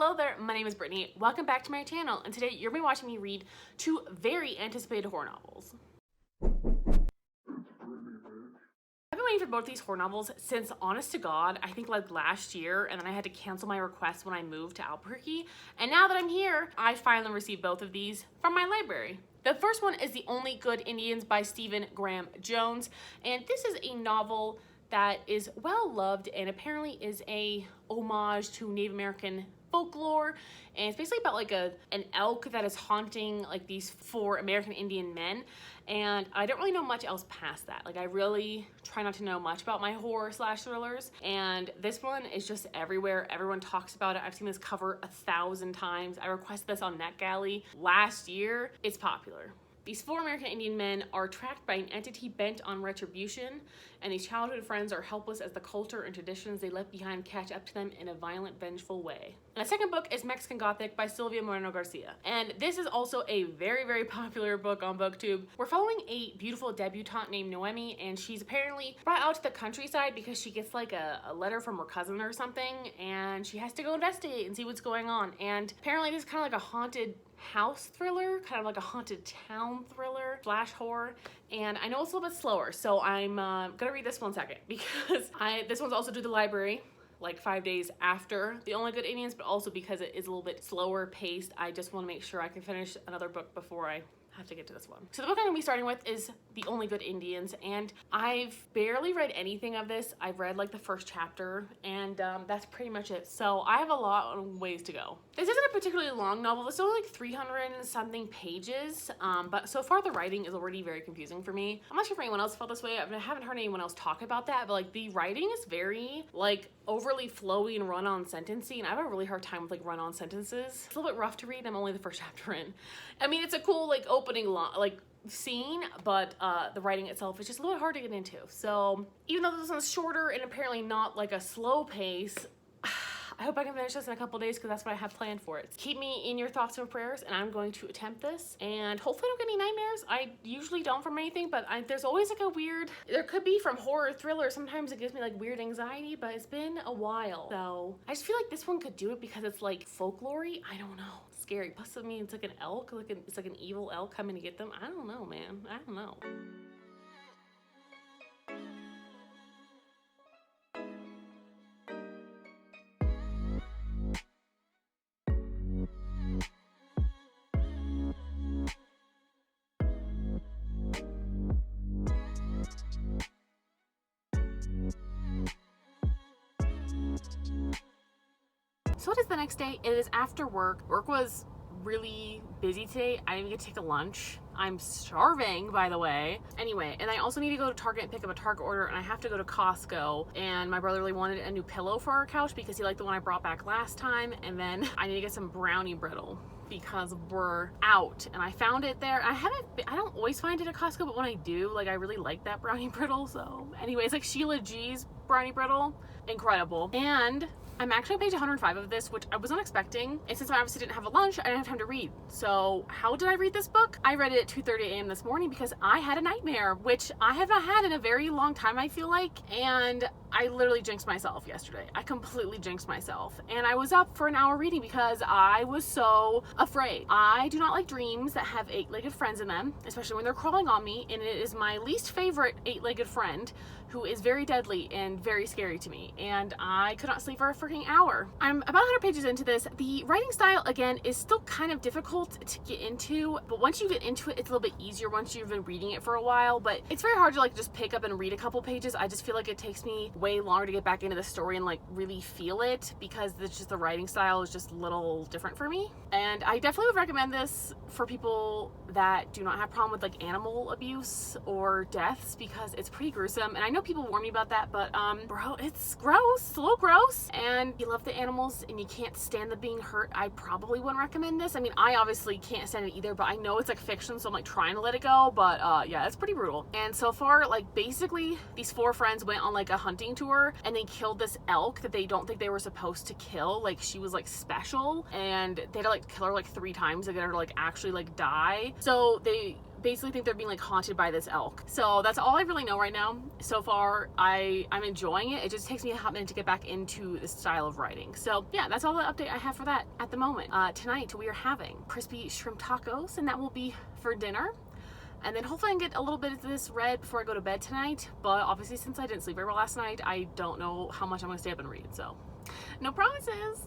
Hello there, my name is Brittany. Welcome back to my channel, and today you're going to be watching me read two very anticipated horror novels. I've been waiting for both these horror novels since, honest to God, I think like last year, and then I had to cancel my request when I moved to Albuquerque. And now that I'm here, I finally received both of these from my library. The first one is The Only Good Indians by Stephen Graham Jones, and this is a novel that is well loved and apparently is a homage to Native American folklore, and it's basically about like an elk that is haunting like these four American Indian men, and I don't really know much else past that. Like, I really try not to know much about my horror slash thrillers, and this one is just everywhere. Everyone talks about it. I've seen this cover 1,000 times. I requested this on NetGalley last year. It's popular. These four American Indian men are tracked by an entity bent on retribution, and these childhood friends are helpless as the culture and traditions they left behind catch up to them in a violent, vengeful way. And the second book is Mexican Gothic by Sylvia Moreno Garcia, and this is also a very, very popular book on BookTube. We're following a beautiful debutante named Noemi, and she's apparently brought out to the countryside because she gets like a letter from her cousin or something, and she has to go investigate and see what's going on. And apparently this is kind of like a haunted house thriller, kind of like a haunted town thriller slash horror, and I know it's a little bit slower, so I'm gonna read this one second because this one's also due to the library like 5 days after The Only Good Indians, but also because it is a little bit slower paced, I just want to make sure I can finish another book before I have to get to this one. So the book I'm gonna be starting with is The Only Good Indians, and I've barely read anything of this. I've read like the first chapter, and that's pretty much it. So I have a lot of ways to go. This isn't a particularly long novel. It's only like 300 and something pages, but so far the writing is already very confusing for me. I'm not sure if anyone else felt this way. I haven't heard anyone else talk about that, but like the writing is very like overly flowy and run-on sentencing, and I have a really hard time with like run-on sentences. It's a little bit rough to read. I'm only the first chapter in. I mean, it's a cool like opening like scene, but the writing itself is just a little bit hard to get into. So even though this one's shorter and apparently not like a slow pace, I hope I can finish this in a couple days because that's what I have planned for it. Keep me in your thoughts and prayers, and I'm going to attempt this, and hopefully I don't get any nightmares. I usually don't from anything, but there's always like a weird, there could be from horror thriller, sometimes it gives me like weird anxiety, but it's been a while. So I just feel like this one could do it because it's like folklore-y. I don't know. It's scary. Plus, I mean, it's like an elk, it's like an evil elk coming to get them. I don't know, man. I don't know. So it is the next day. It is after work. Work was really busy today. I didn't even get to take a lunch. I'm starving, by the way. Anyway, and I also need to go to Target and pick up a Target order, and I have to go to Costco, and my brother really wanted a new pillow for our couch because he liked the one I brought back last time, and then I need to get some brownie brittle because we're out, and I found it there. I don't always find it at Costco, but when I do, like, I really like that brownie brittle. So anyway, it's like Sheila G's brownie brittle. Incredible. And I'm actually on page 105 of this, which I was not expecting. And since I obviously didn't have a lunch, I didn't have time to read. So how did I read this book? I read it at 2:30 a.m. this morning because I had a nightmare, which I have not had in a very long time, I feel like. And I literally jinxed myself yesterday. I completely jinxed myself. And I was up for an hour reading because I was so afraid. I do not like dreams that have eight-legged friends in them, especially when they're crawling on me. And it is my least favorite eight-legged friend who is very deadly and very scary to me. And I could not sleep for a freaking hour. I'm about 100 pages into this. The writing style, again, is still kind of difficult to get into, but once you get into it, it's a little bit easier once you've been reading it for a while. But it's very hard to like just pick up and read a couple pages. I just feel like it takes me way longer to get back into the story and like really feel it because it's just the writing style is just a little different for me. And I definitely would recommend this for people that do not have a problem with like animal abuse or deaths because it's pretty gruesome. And I know people warn me about that, but bro, it's gross. It's a little gross. And you love the animals and you can't stand them being hurt, I probably wouldn't recommend this. I mean, I obviously can't stand it either, but I know it's like fiction, so I'm like trying to let it go. But yeah, it's pretty brutal. And so far, like basically these four friends went on like a hunting tour and they killed this elk that they don't think they were supposed to kill. Like, she was like special, and they had to like kill her like 3 times to get her to like actually like die. So they basically think they're being like haunted by this elk. So that's all I really know right now. So far, I'm enjoying it. It just takes me a hot minute to get back into the style of writing. So yeah, that's all the update I have for that at the moment. Tonight we are having crispy shrimp tacos, and that will be for dinner. And then hopefully I can get a little bit of this read before I go to bed tonight. But obviously, since I didn't sleep very well last night, I don't know how much I'm gonna stay up and read. So no promises.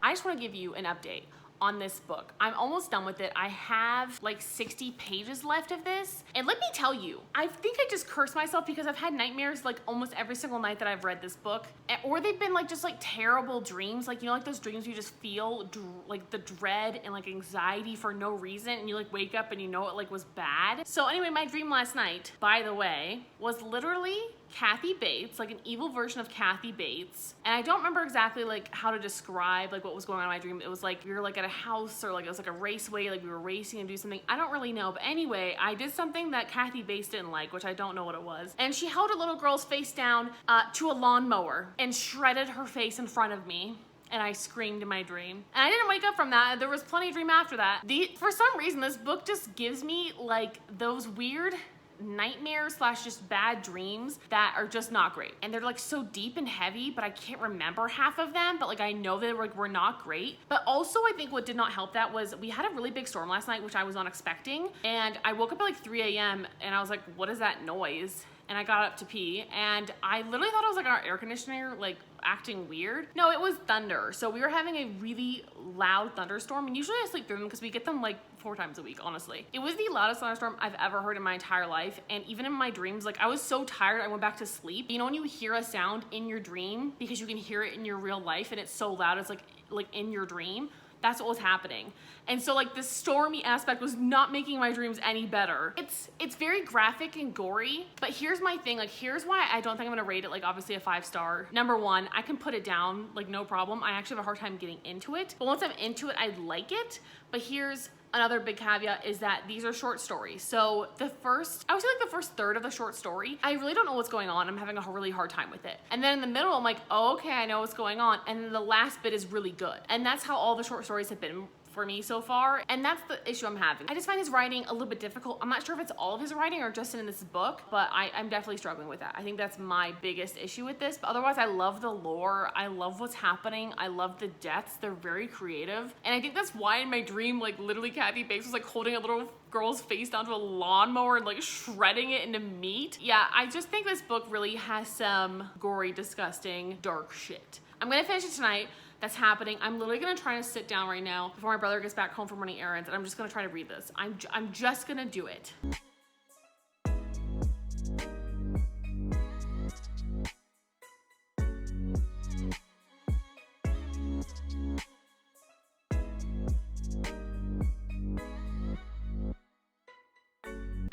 I just want to give you an update on this book. I'm almost done with it. I have like 60 pages left of this. And let me tell you, I think I just cursed myself because I've had nightmares like almost every single night that I've read this book. Or they've been like just like terrible dreams. Like, you know, like those dreams you just feel like the dread and like anxiety for no reason. And you like wake up and you know it like was bad. So anyway, my dream last night, by the way, was literally Kathy Bates, like an evil version of Kathy Bates. And I don't remember exactly like how to describe like what was going on in my dream. It was like we were like at a house, or like it was like a raceway, like we were racing and do something. I don't really know. But anyway, I did something that Kathy Bates didn't like, which I don't know what it was. And she held a little girl's face down to a lawnmower and shredded her face in front of me. And I screamed in my dream. And I didn't wake up from that. There was plenty of dream after that. For some reason, this book just gives me like those weird nightmares slash just bad dreams that are just not great. And they're like so deep and heavy, but I can't remember half of them. But like I know they were not great. But also I think what did not help that was we had a really big storm last night, which I was not expecting. And I woke up at like 3 a.m. and I was like, what is that noise? And I got up to pee, and I literally thought it was like our air conditioner like acting weird. No, it was thunder. So we were having a really loud thunderstorm, and usually I sleep through them because we get them like 4 times a week, honestly. It was the loudest thunderstorm I've ever heard in my entire life, and even in my dreams, like I was so tired I went back to sleep. You know when you hear a sound in your dream because you can hear it in your real life and it's so loud it's like in your dream? That's what was happening. And so like the stormy aspect was not making my dreams any better. It's very graphic and gory, but here's my thing, like here's why I don't think I'm gonna rate it like obviously a 5-star. Number one, I can put it down like no problem. I actually have a hard time getting into it, but once I'm into it, I like it. But here's another big caveat is that these are short stories. So I would say like the first third of the short story, I really don't know what's going on. I'm having a really hard time with it. And then in the middle, I'm like, oh, okay, I know what's going on. And then the last bit is really good. And that's how all the short stories have been for me so far, and that's the issue I'm having. I just find his writing a little bit difficult. I'm not sure if it's all of his writing or just in this book, but I'm definitely struggling with that. I think that's my biggest issue with this, but otherwise I love the lore, I love what's happening, I love the deaths, they're very creative, and I think that's why in my dream, like literally Kathy Bates was like holding a little girl's face down to a lawnmower and like shredding it into meat. Yeah, I just think this book really has some gory, disgusting, dark shit. I'm gonna finish it tonight. That's happening. I'm literally gonna try to sit down right now before my brother gets back home from running errands, and I'm just gonna try to read this. I'm just gonna do it.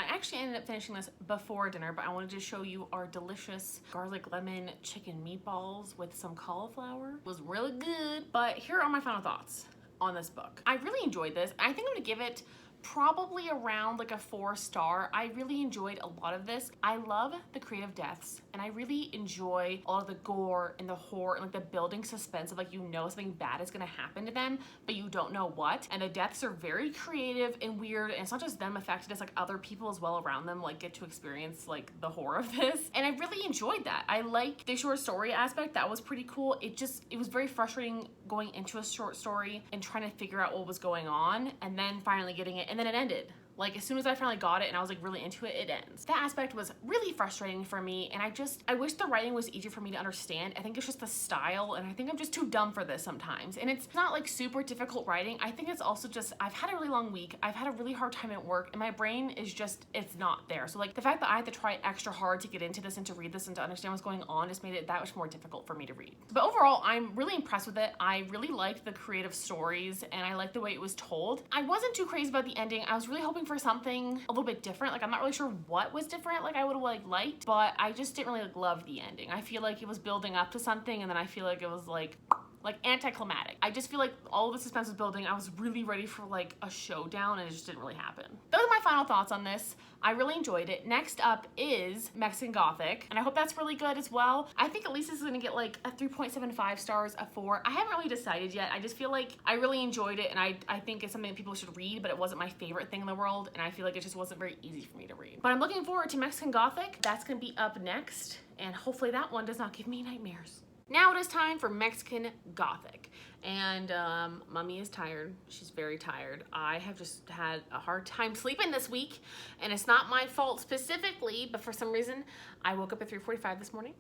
I actually ended up finishing this before dinner, but I wanted to show you our delicious garlic lemon chicken meatballs with some cauliflower. It was really good, but here are my final thoughts on this book. I really enjoyed this. I think I'm gonna give it probably around like a 4-star. I really enjoyed a lot of this. I love the creative deaths and and I really enjoy all of the gore and the horror and like the building suspense of like, you know, something bad is gonna happen to them, but you don't know what. And the deaths are very creative and weird, and it's not just them affected, it's like other people as well around them like get to experience like the horror of this. And I really enjoyed that. I like the short story aspect. That was pretty cool. It was very frustrating going into a short story and trying to figure out what was going on and then finally getting it, and then it ended. Like, as soon as I finally got it and I was like really into it, it ends. That aspect was really frustrating for me, and I wish the writing was easier for me to understand. I think it's just the style, and I think I'm just too dumb for this sometimes. And it's not like super difficult writing. I think it's also just, I've had a really long week. I've had a really hard time at work, and my brain is just, it's not there. So like the fact that I had to try extra hard to get into this and to read this and to understand what's going on just made it that much more difficult for me to read. But overall, I'm really impressed with it. I really liked the creative stories, and I liked the way it was told. I wasn't too crazy about the ending. I was really hoping for something a little bit different. Like, I'm not really sure what was different, like I would have liked, but I just didn't really love the ending. I feel like it was building up to something, and then I feel like it was like anticlimactic. I just feel like all of the suspense was building. I was really ready for like a showdown, and it just didn't really happen. Those are my final thoughts on this. I really enjoyed it. Next up is Mexican Gothic, and I hope that's really good as well. I think at least this is gonna get like a 3.75 stars, a 4. I haven't really decided yet. I just feel like I really enjoyed it, and I think it's something that people should read, but it wasn't my favorite thing in the world, and I feel like it just wasn't very easy for me to read. But I'm looking forward to Mexican Gothic. That's gonna be up next, and hopefully that one does not give me nightmares. Now it is time for Mexican Gothic, and Mommy is tired. She's very tired. I have just had a hard time sleeping this week, and it's not my fault specifically, but for some reason I woke up at 3:45 this morning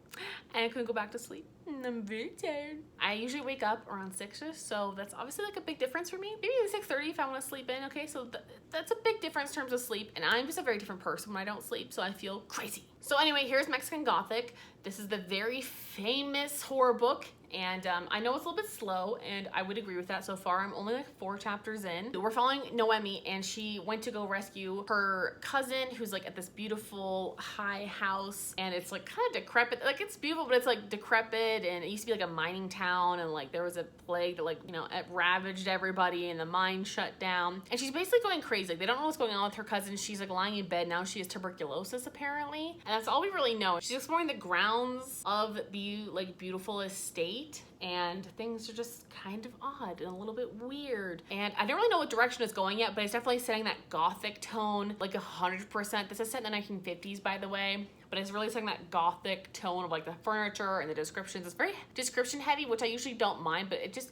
and I couldn't go back to sleep, and I'm very tired. I usually wake up around 6ish, so that's obviously like a big difference for me. Maybe 6:30 if I want to sleep in. Okay, so that's a big difference in terms of sleep, and I'm just a very different person when I don't sleep, so I feel crazy. So anyway, here's Mexican Gothic. This is the very famous horror book, and I know it's a little bit slow, and I would agree with that so far. I'm only like 4 chapters in. We're following Noemi, and she went to go rescue her cousin, who's like at this beautiful high house, and it's like kind of decrepit. Like, it's beautiful, but it's like decrepit, and it used to be like a mining town, and like there was a plague that like, you know, it ravaged everybody, and the mine shut down, and she's basically going crazy. Like, they don't know what's going on with her cousin. She's like lying in bed now. She has tuberculosis apparently, and that's all we really know. She's exploring the grounds of the like beautiful estate, and things are just kind of odd and a little bit weird, and I don't really know what direction it's going yet, but it's definitely setting that Gothic tone like 100%. This is set in the 1950s, by the way, but it's really setting that Gothic tone of like the furniture and the descriptions. It's very description heavy, which I usually don't mind, but it is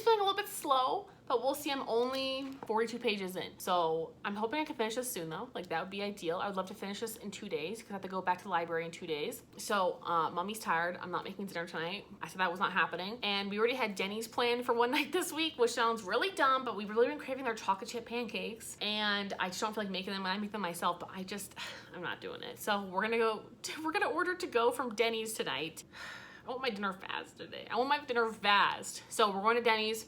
feeling a little bit slow, but we'll see. I'm only 42 pages in, so I'm hoping I can finish this soon though. Like, that would be ideal. I would love to finish this in 2 days because I have to go back to the library in 2 days. So Mommy's tired. I'm not making dinner tonight. I said that was not happening, and we already had Denny's planned for one night this week, which sounds really dumb, but we've really been craving their chocolate chip pancakes, and I just don't feel like making them. I make them myself, but I'm not doing it. So we're gonna order to go from Denny's tonight. I want my dinner fast today. I want my dinner fast. So we're going to Denny's.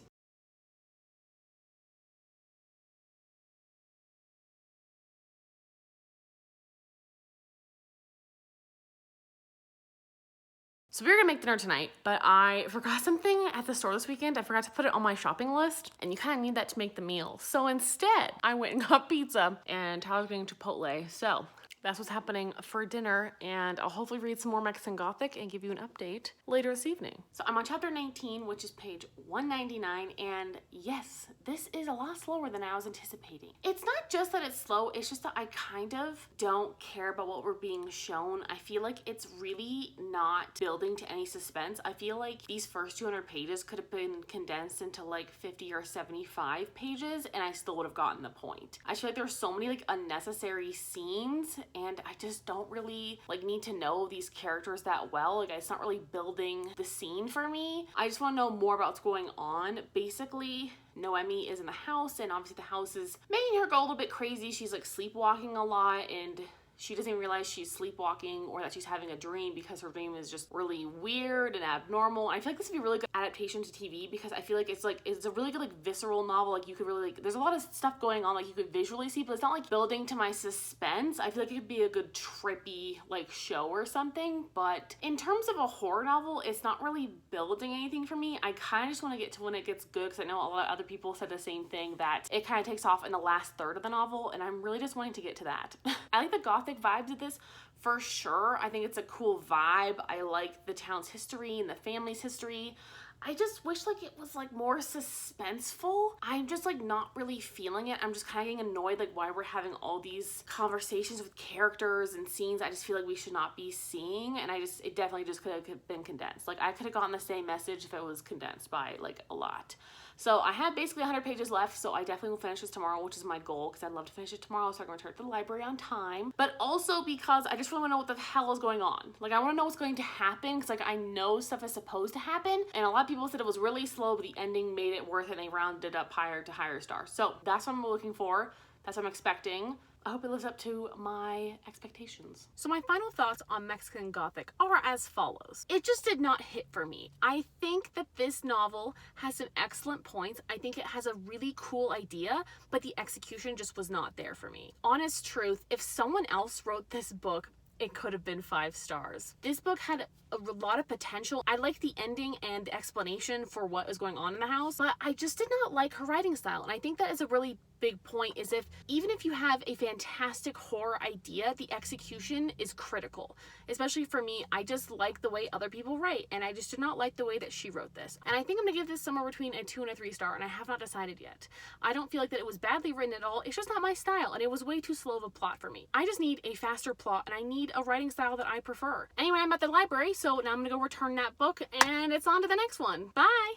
So we were gonna make dinner tonight, but I forgot something at the store this weekend. I forgot to put it on my shopping list, and you kind of need that to make the meal. So instead, I went and got pizza, and Tyler's getting Chipotle. So that's what's happening for dinner, and I'll hopefully read some more Mexican Gothic and give you an update later this evening. So I'm on chapter 19, which is page 199, and yes, this is a lot slower than I was anticipating. It's not just that it's slow, it's just that I kind of don't care about what we're being shown. I feel like it's really not building to any suspense. I feel like these first 200 pages could have been condensed into like 50 or 75 pages, and I still would have gotten the point. I feel like there's so many like unnecessary scenes, and I just don't really like need to know these characters that well. Like, it's not really building the scene for me. I just want to know more about what's going on. Basically, Noemi is in the house, and obviously the house is making her go a little bit crazy. She's like sleepwalking a lot, and she doesn't even realize she's sleepwalking or that she's having a dream, because her dream is just really weird and abnormal. I feel like this would be a really good adaptation to TV, because I feel like it's a really good like visceral novel. Like, you could really there's a lot of stuff going on like you could visually see, but it's not like building to my suspense. I feel like it could be a good trippy like show or something, but in terms of a horror novel, it's not really building anything for me. I kind of just want to get to when it gets good, because I know a lot of other people said the same thing, that it kind of takes off in the last third of the novel, and I'm really just wanting to get to that. I like the Gothic vibes of this for sure. I think it's a cool vibe. I like the town's history and the family's history. I just wish like it was like more suspenseful. I'm just like not really feeling it. I'm just kind of getting annoyed like why we're having all these conversations with characters and scenes I just feel like we should not be seeing. And it definitely just could have been condensed. Like I could have gotten the same message if it was condensed by like a lot. So I have basically 100 pages left, so I definitely will finish this tomorrow, which is my goal, because I'd love to finish it tomorrow so I can return to the library on time. But also because I just really want to know what the hell is going on. Like, I want to know what's going to happen, because, like, I know stuff is supposed to happen, and a lot of people said it was really slow, but the ending made it worth it, and they rounded up higher to higher stars. So that's what I'm looking for. That's what I'm expecting. I hope it lives up to my expectations. So my final thoughts on Mexican Gothic are as follows. It just did not hit for me. I think that this novel has some excellent points. I think it has a really cool idea, but the execution just was not there for me. Honest truth, if someone else wrote this book, it could have been 5 stars. This book had a lot of potential. I liked the ending and the explanation for what was going on in the house, but I just did not like her writing style. And I think that is a really big point, is even if you have a fantastic horror idea, the execution is critical. Especially for me, I just like the way other people write, and I just did not like the way that she wrote this. And I think I'm gonna give this somewhere between a 2 and a 3 star, and I have not decided yet. I don't feel like that it was badly written at all. It's just not my style, and it was way too slow of a plot for me. I just need a faster plot, and I need a writing style that I prefer. Anyway, I'm at the library, so now I'm gonna go return that book, and it's on to the next one. Bye!